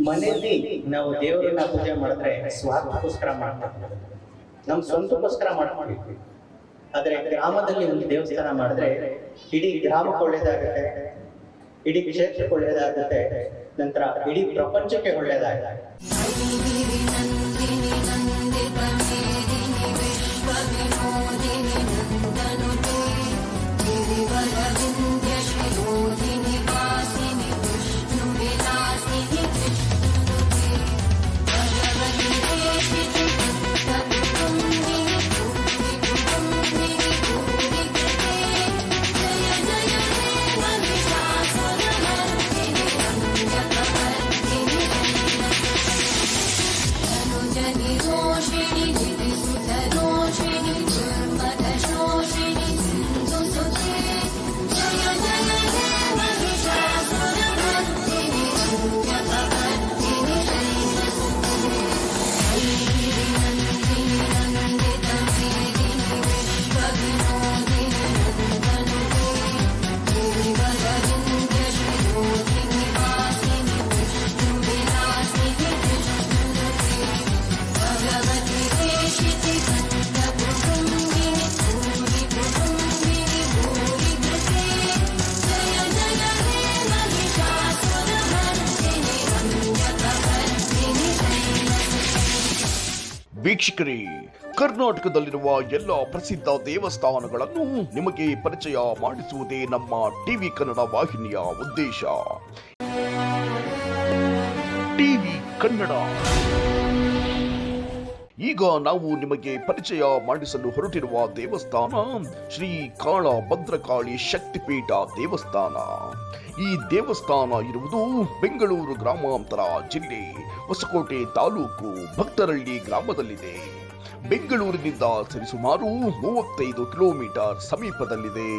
ಮನೆಯಲ್ಲಿ ನಾವು ದೇವರನ್ನ ಪೂಜೆ ಮಾಡಿದ್ರೆ ಸ್ವಾರ್ಥಕ್ಕೋಸ್ಕರ ಮಾಡ್ತೀವಿ, ನಮ್ಮ ಸ್ವಂತಕ್ಕೋಸ್ಕರ ಮಾಡ್ತೀವಿ. ಆದ್ರೆ ಗ್ರಾಮದಲ್ಲಿ ಒಂದು ದೇವಸ್ಥಾನ ಮಾಡಿದ್ರೆ ಇಡೀ ಗ್ರಾಮಕ್ಕೆ ಒಳ್ಳೇದಾಗುತ್ತೆ, ಇಡೀ ಕ್ಷೇತ್ರಕ್ಕೆ ಒಳ್ಳೇದಾಗುತ್ತೆ, ನಂತರ ಇಡೀ ಪ್ರಪಂಚಕ್ಕೆ ಒಳ್ಳೇದಾಗುತ್ತೆ. ವೀಕ್ಷಕರೇ, ಕರ್ನಾಟಕದಲ್ಲಿರುವ ಎಲ್ಲ ಪ್ರಸಿದ್ಧ ದೇವಸ್ಥಾನಗಳನ್ನು ನಿಮಗೆ ಪರಿಚಯ ಮಾಡಿಸುವುದೇ ನಮ್ಮ ಟಿವಿ ಕನ್ನಡ ವಾಹಿನಿಯ ಉದ್ದೇಶ. ಟಿವಿ ಕನ್ನಡ ಈಗ ನಾವು ನಿಮಗೆ ಪರಿಚಯ ಮಾಡಿಸಲು ಹೊರಟಿರುವ ದೇವಸ್ಥಾನ ಶ್ರೀ ಕಾಳ ಭದ್ರಕಾಳಿ ಶಕ್ತಿಪೀಠ ದೇವಸ್ಥಾನ. ಈ ದೇವಸ್ಥಾನ ಇರುವುದು ಬೆಂಗಳೂರು ಗ್ರಾಮಾಂತರ ಜಿಲ್ಲೆ ಹೊಸಕೋಟೆ ತಾಲೂಕು ಭಕ್ತರಳ್ಳಿ ಗ್ರಾಮದಲ್ಲಿದೆ. ಬೆಂಗಳೂರಿನಿಂದ ಸರಿಸುಮಾರು 35 ಕಿಲೋಮೀಟರ್ ಸಮೀಪದಲ್ಲಿದೆ.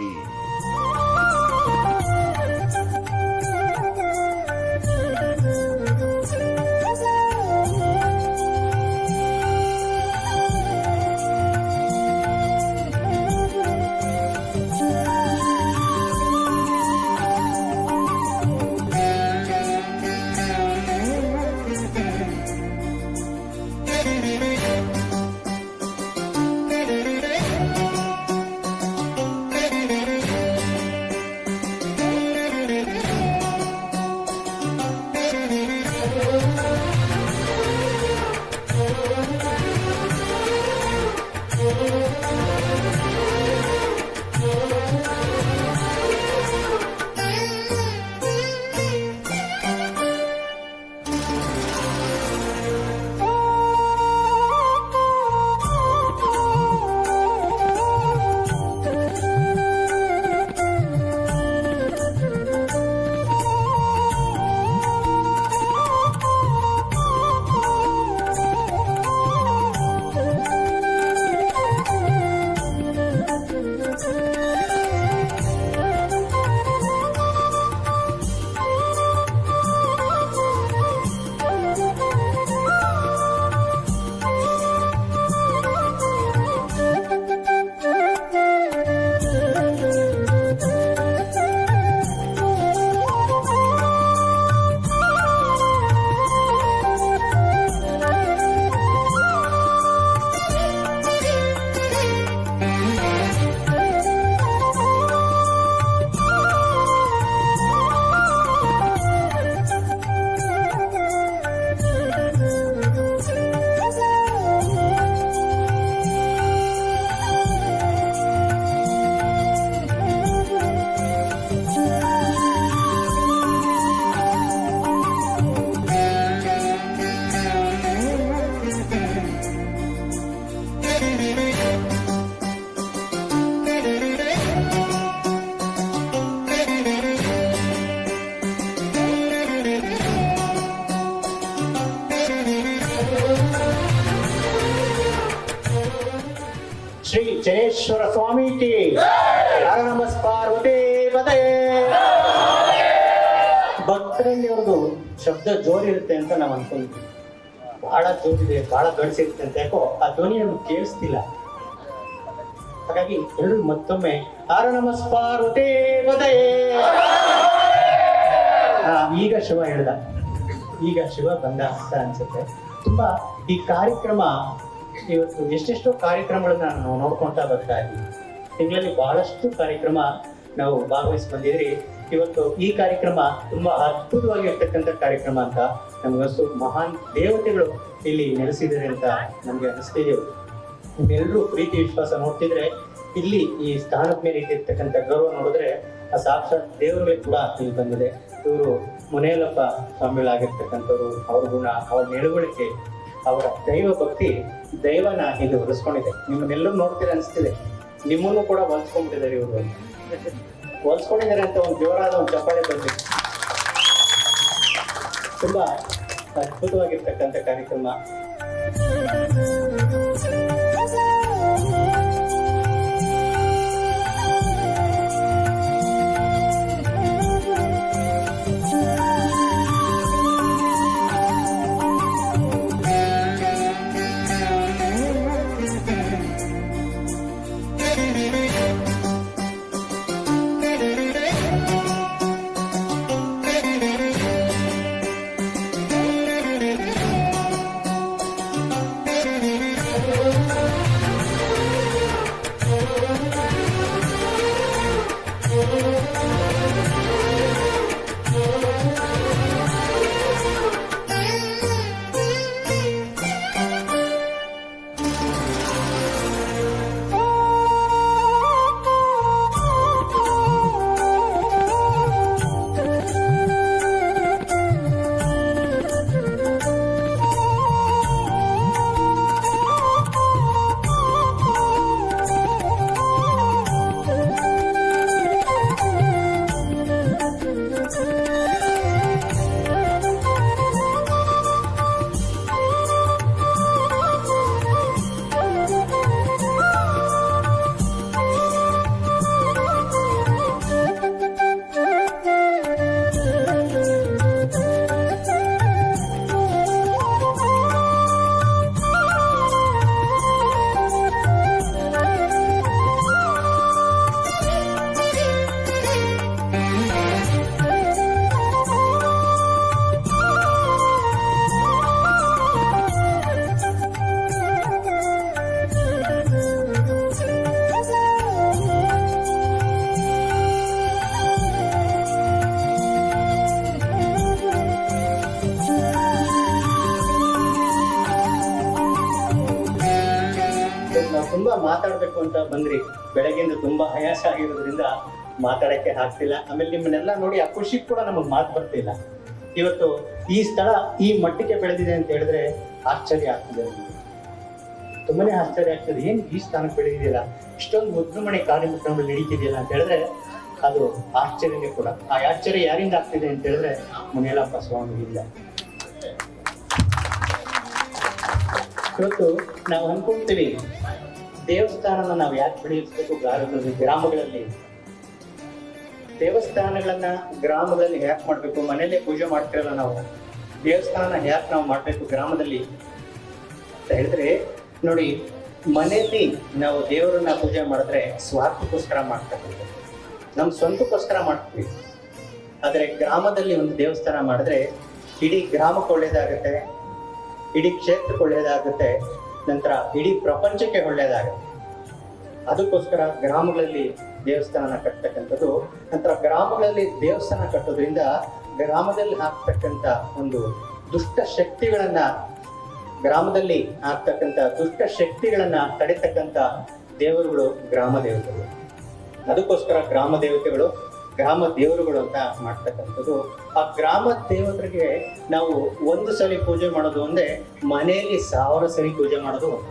ಶ್ರೀ ಜಯೇಶ್ವರ ಸ್ವಾಮಿ ಕಿ ಹರ ನಮಃ ಪಾರ್ವತಿ ಪದೇ. ಭಕ್ತರಲ್ಲಿ ಅವ್ರದ್ದು ಶಬ್ದ ಜೋರಿರುತ್ತೆ ಅಂತ ನಾವು ಅನ್ಕೊಂಡ್ವಿ. ಬಹಳ ಜೋರಿದೆ, ಬಹಳ ಗಡಿಸಿರುತ್ತೆ ಅಂತ ಯಾಕೋ ಆ ಧ್ವನಿ ನಮ್ಗೆ ಕೇಳಿಸ್ತಿಲ್ಲ. ಹಾಗಾಗಿ ಎಲ್ಲರೂ ಮತ್ತೊಮ್ಮೆ ಹರ ನಮಃ ಪಾರ್ವತಿ ಪದೇ. ಈಗ ಶಿವ ಹೇಳ್ದ, ಈಗ ಶಿವ ಬಂದ ಅಂತ ಅನ್ಸುತ್ತೆ. ತುಂಬಾ ಈ ಕಾರ್ಯಕ್ರಮ ಇವತ್ತು ಎಷ್ಟೆಷ್ಟೋ ಕಾರ್ಯಕ್ರಮಗಳನ್ನ ನಾವು ನೋಡ್ಕೊಂತಾ ಬರ್ತಾ ಇದ್ದೀವಿ. ತಿಂಗಳಲ್ಲಿ ಬಹಳಷ್ಟು ಕಾರ್ಯಕ್ರಮ ನಾವು ಭಾಗವಹಿಸಿ ಬಂದಿದ್ರಿ. ಇವತ್ತು ಈ ಕಾರ್ಯಕ್ರಮ ತುಂಬಾ ಅದ್ಭುತವಾಗಿರ್ತಕ್ಕಂಥ ಕಾರ್ಯಕ್ರಮ ಅಂತ ನಮಗಷ್ಟು ಮಹಾನ್ ದೇವತೆಗಳು ಇಲ್ಲಿ ನೆಲೆಸಿದ್ದಾರೆ ಅಂತ ನಮ್ಗೆ ಅನಿಸ್ತಿದೆ. ನಿಮ್ಮೆಲ್ಲರೂ ಪ್ರೀತಿ ವಿಶ್ವಾಸ ನೋಡ್ತಿದ್ರೆ ಇಲ್ಲಿ ಈ ಸ್ಥಾನದ ಮೇಲೆ ಇಟ್ಟಿರ್ತಕ್ಕಂಥ ಗೌರವ ನೋಡಿದ್ರೆ ಆ ಸಾಕ್ಷಾತ್ ದೇವರುಗಳಿಗೆ ಕೂಡ ಇಲ್ಲಿ ಬಂದಿದೆ. ಇವರು ಮುನೇಲಪ್ಪ ಸ್ವಾಮಿಗಳಾಗಿರ್ತಕ್ಕಂಥವ್ರು, ಅವ್ರ ಗುಣ, ಅವ್ರ ನಿಲುವಳಿಕೆ, ಅವರ ದೈವ ಭಕ್ತಿ ದೈವನ ಇಲ್ಲಿ ಹೊಲಿಸ್ಕೊಂಡಿದೆ. ನಿಮ್ಮನ್ನೆಲ್ಲರೂ ನೋಡ್ತೀರ ಅನಿಸ್ತಿದೆ. ನಿಮ್ಮನ್ನು ಕೂಡ ಹೊಲಿಸ್ಕೊಂಡ್ಬಿಟ್ಟಿದ್ದಾರೆ ಇವರು. ಹೊಲಿಸ್ಕೊಂಡಿದ್ದಾರೆ ಅಂತ ಒಂದು ಜೋರಾದ ಒಂದು ಚಪ್ಪಾಳೆ ಬಂದಿದೆ. ತುಂಬಾ ಅದ್ಭುತವಾಗಿರ್ತಕ್ಕಂಥ ಕಾರ್ಯಕ್ರಮ. ತುಂಬಾ ಮಾತಾಡ್ಬೇಕು ಅಂತ ಬಂದ್ರಿ. ಬೆಳಗ್ಗೆಯಿಂದ ತುಂಬಾ ಆಯಾಸ ಆಗಿರೋದ್ರಿಂದ ಮಾತಾಡಕ್ಕೆ ಆಗ್ತಿಲ್ಲ. ಆಮೇಲೆ ನಿಮ್ಮನ್ನೆಲ್ಲ ನೋಡಿ ಆ ಖುಷಿ ಕೂಡ ನಮಗ್ ಮಾತು ಬರ್ತಿಲ್ಲ. ಇವತ್ತು ಈ ಸ್ಥಳ ಈ ಮಟ್ಟಕ್ಕೆ ಬೆಳೆದಿದೆ ಅಂತ ಹೇಳಿದ್ರೆ ಆಶ್ಚರ್ಯ ಆಗ್ತಿದೆ. ತುಂಬಾನೇ ಆಶ್ಚರ್ಯ ಆಗ್ತದೆ. ಏನ್ ಈ ಸ್ಥಾನಕ್ಕೆ ಬೆಳೆದಿದೆಯಲ್ಲ, ಇಷ್ಟೊಂದು ಮುದ್ದುಮಣಿ ಕಾರ್ಯಕ್ರಮಗಳು ನಡೀತಿದೆಯಲ್ಲ ಅಂತ ಹೇಳಿದ್ರೆ ಅದು ಆಶ್ಚರ್ಯನೇ ಕೂಡ. ಆ ಆಶ್ಚರ್ಯ ಯಾರಿಂದ ಆಗ್ತಿದೆ ಅಂತ ಹೇಳಿದ್ರೆ ಮುನೇಲಪ್ಪ ಸ್ವಾಮಿಯಿಂದ. ಇವತ್ತು ನಾವು ಅನ್ಕೊಂತೀವಿ ದೇವಸ್ಥಾನನ ನಾವು ಯಾಕೆ ಬೆಳೆಸಬೇಕು ಗ್ರಾಮಗಳಲ್ಲಿ, ದೇವಸ್ಥಾನಗಳನ್ನ ಗ್ರಾಮದಲ್ಲಿ ಯಾಕೆ ಮಾಡ್ಬೇಕು? ಮನೆಯಲ್ಲೇ ಪೂಜೆ ಮಾಡ್ತಿರಲ್ಲ ನಾವು, ದೇವಸ್ಥಾನ ಯಾಕೆ ನಾವು ಮಾಡ್ಬೇಕು ಗ್ರಾಮದಲ್ಲಿ ಅಂತ ಹೇಳಿದ್ರೆ, ನೋಡಿ, ಮನೆಯಲ್ಲಿ ನಾವು ದೇವರನ್ನ ಪೂಜೆ ಮಾಡಿದ್ರೆ ಸ್ವಾರ್ಥಕ್ಕೋಸ್ಕರ ಮಾಡ್ತಕ್ಕಂಥದ್ದು, ನಮ್ಮ ಸ್ವಂತಕ್ಕೋಸ್ಕರ ಮಾಡ್ತೀವಿ. ಆದರೆ ಗ್ರಾಮದಲ್ಲಿ ಒಂದು ದೇವಸ್ಥಾನ ಮಾಡಿದ್ರೆ ಇಡೀ ಗ್ರಾಮಕ್ಕೆ ಒಳ್ಳೇದಾಗುತ್ತೆ, ಇಡೀ ಕ್ಷೇತ್ರಕ್ಕೆ ಒಳ್ಳೇದಾಗುತ್ತೆ, ನಂತರ ಇಡೀ ಪ್ರಪಂಚಕ್ಕೆ ಒಳ್ಳೇದಾಗುತ್ತೆ. ಅದಕ್ಕೋಸ್ಕರ ಗ್ರಾಮಗಳಲ್ಲಿ ದೇವಸ್ಥಾನ ಕಟ್ಟತಕ್ಕಂಥದ್ದು. ನಂತರ ಗ್ರಾಮಗಳಲ್ಲಿ ದೇವಸ್ಥಾನ ಕಟ್ಟೋದ್ರಿಂದ ಗ್ರಾಮದಲ್ಲಿ ಆಗ್ತಕ್ಕಂಥ ಒಂದು ದುಷ್ಟ ಶಕ್ತಿಗಳನ್ನ, ಗ್ರಾಮದಲ್ಲಿ ಆಗ್ತಕ್ಕಂಥ ದುಷ್ಟ ಶಕ್ತಿಗಳನ್ನ ತಡಿತಕ್ಕಂಥ ದೇವರುಗಳು ಗ್ರಾಮ ದೇವತೆಗಳು. ಅದಕ್ಕೋಸ್ಕರ ಗ್ರಾಮ ದೇವತೆಗಳು, ಗ್ರಾಮ ದೇವರುಗಳು ಅಂತ ಮಾಡ್ತಕ್ಕಂಥದ್ದು. ಆ ಗ್ರಾಮ ದೇವತೆಗೆ ನಾವು ಒಂದು ಸಲ ಪೂಜೆ ಮಾಡೋದು ಒಂದೇ, ಮನೆಯಲ್ಲಿ 1000 ಸರಿ ಪೂಜೆ ಮಾಡೋದು ಒಂದೇ.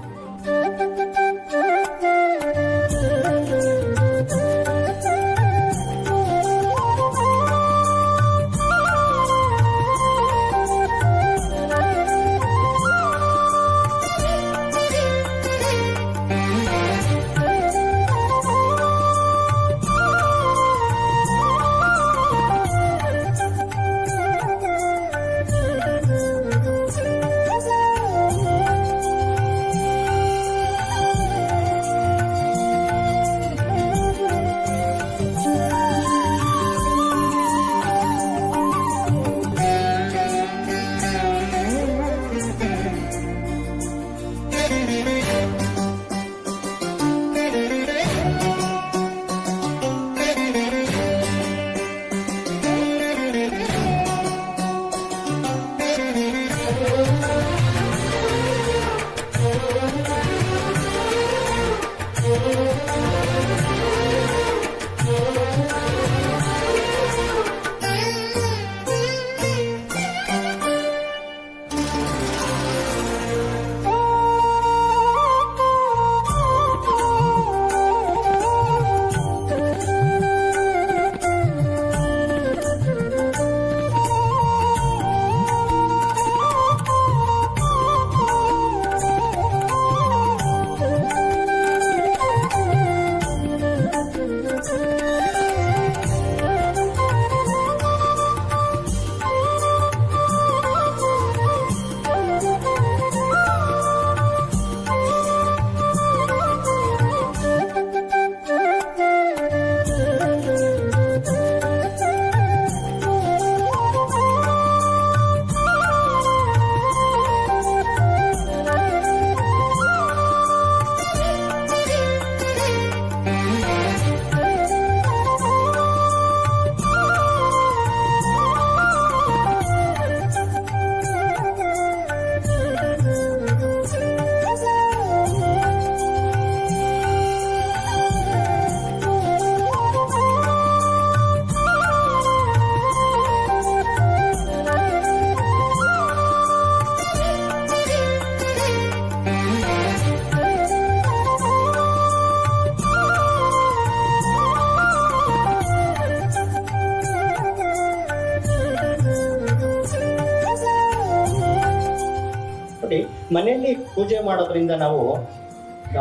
ನೋಡಿ, ಮನೆಯಲ್ಲಿ ಪೂಜೆ ಮಾಡೋದ್ರಿಂದ ನಾವು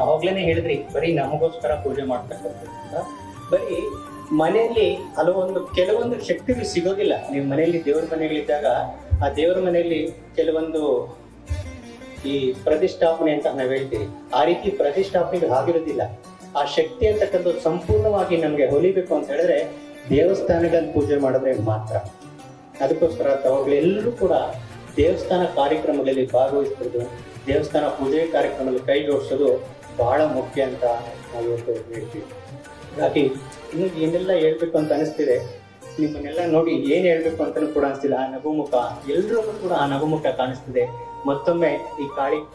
ಅವಾಗ್ಲೇನೆ ಹೇಳಿದ್ರಿ, ಬರೀ ನಮಗೋಸ್ಕರ ಪೂಜೆ ಮಾಡ್ತಕ್ಕಂಥದ್ರಿಂದ ಬರೀ ಮನೆಯಲ್ಲಿ ಕೆಲವೊಂದು ಶಕ್ತಿಗಳು ಸಿಗೋದಿಲ್ಲ. ನೀವು ಮನೆಯಲ್ಲಿ ದೇವ್ರ ಮನೆಗಳಿದ್ದಾಗ ಆ ದೇವರ ಮನೆಯಲ್ಲಿ ಕೆಲವೊಂದು ಈ ಪ್ರತಿಷ್ಠಾಪನೆ ಅಂತ ನಾವು ಹೇಳ್ತೀವಿ, ಆ ರೀತಿ ಪ್ರತಿಷ್ಠಾಪನೆಗಳು ಆಗಿರೋದಿಲ್ಲ. ಆ ಶಕ್ತಿ ಅಂತಕ್ಕಂಥದ್ದು ಸಂಪೂರ್ಣವಾಗಿ ನಮ್ಗೆ ಹೊಲಿಬೇಕು ಅಂತ ಹೇಳಿದ್ರೆ ದೇವಸ್ಥಾನಗಳಲ್ಲಿ ಪೂಜೆ ಮಾಡಿದ್ರೆ ಮಾತ್ರ. ಅದಕ್ಕೋಸ್ಕರ ತಾವುಗಳೆಲ್ಲರೂ ಕೂಡ ದೇವಸ್ಥಾನ ಕಾರ್ಯಕ್ರಮಗಳಲ್ಲಿ ಭಾಗವಹಿಸ್ತಿರೋದು, ದೇವಸ್ಥಾನ ಪೂಜೆ ಕಾರ್ಯಕ್ರಮದಲ್ಲಿ ಕೈ ಜೋಡಿಸೋದು ಬಹಳ ಮುಖ್ಯ ಅಂತ ನಾವು ಇವತ್ತು ಹೇಳ್ತೀವಿ. ಹಾಗಾಗಿ ಇನ್ನು ಏನೆಲ್ಲ ಹೇಳ್ಬೇಕು ಅಂತ ಅನಿಸ್ತಿದೆ, ನಿಮ್ಮನ್ನೆಲ್ಲ ನೋಡಿ ಏನ್ ಹೇಳ್ಬೇಕು ಅಂತಾನು ಕೂಡ ಅನಿಸ್ತಿಲ್ಲ. ಆ ನಗುಮುಖ, ಎಲ್ರಿಗೂ ಕೂಡ ಆ ನಗುಮುಖ ಕಾಣಿಸ್ತಿದೆ. ಮತ್ತೊಮ್ಮೆ ಈ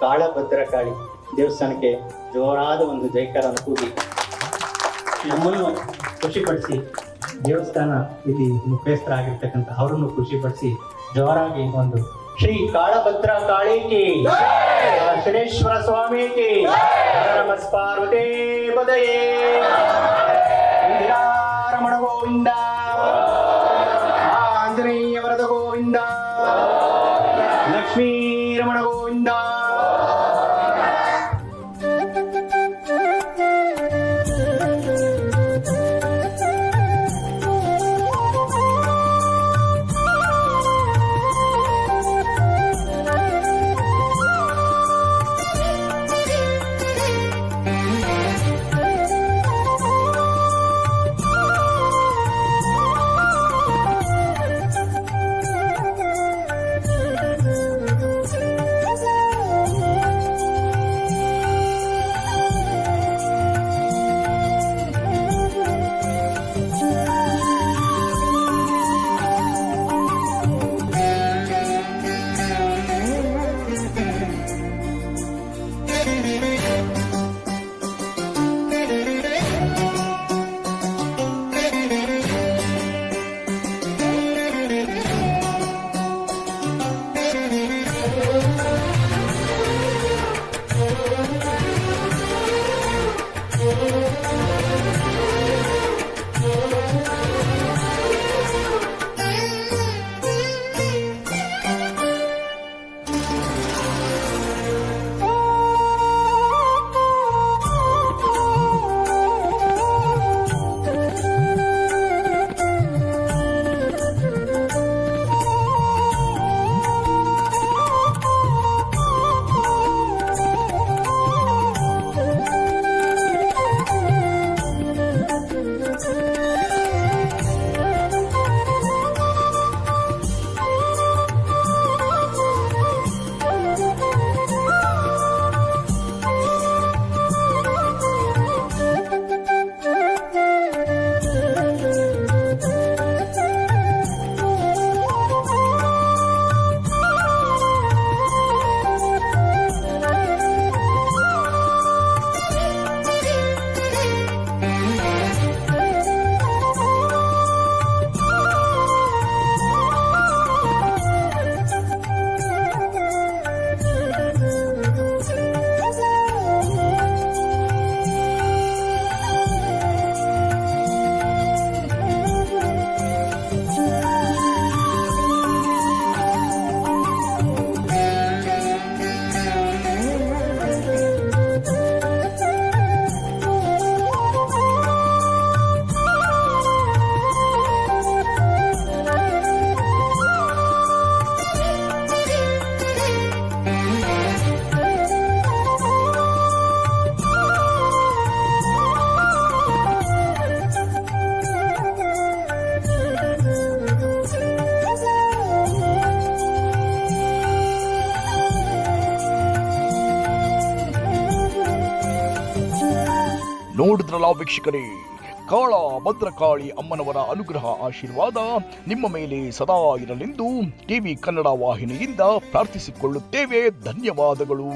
ಕಾಳಭದ್ರ ಕಾಳಿ ದೇವಸ್ಥಾನಕ್ಕೆ ಜೋರಾದ ಒಂದು ಜೈಕಾರನ ಕೂಗಿ ನಮ್ಮನ್ನು ಖುಷಿಪಡಿಸಿ, ದೇವಸ್ಥಾನ ಇಲ್ಲಿ ಮುಖ್ಯಸ್ಥರಾಗಿರ್ತಕ್ಕಂಥ ಅವರನ್ನು ಖುಷಿಪಡಿಸಿ ಜೋರಾಗಿ ಒಂದು ಶ್ರೀ ಕಾಳಭದ್ರ ಕಾಳಿಗೆ, ಶನೇಶ್ವರ ಸ್ವಾಮಿಗೆ ನಮಸ್ಪಾರ್ವತೇ ಪದಯೇ, ರಮಣ ಗೋವಿಂದ, ಆಂಜನೇಯ ವರದ ಗೋವಿಂದ, ಲಕ್ಷ್ಮೀ ರಮಣ ಗೋವಿಂದ. ನೋಡಿದ್ರಲ್ಲ ವೀಕ್ಷಕರೇ, ಕಾಳ ಭದ್ರಕಾಳಿ ಅಮ್ಮನವರ ಅನುಗ್ರಹ ಆಶೀರ್ವಾದ ನಿಮ್ಮ ಮೇಲೆ ಸದಾ ಇರಲೆಂದು ಟಿವಿ ಕನ್ನಡ ವಾಹಿನಿಯಿಂದ ಪ್ರಾರ್ಥಿಸಿಕೊಳ್ಳುತ್ತೇವೆ. ಧನ್ಯವಾದಗಳು.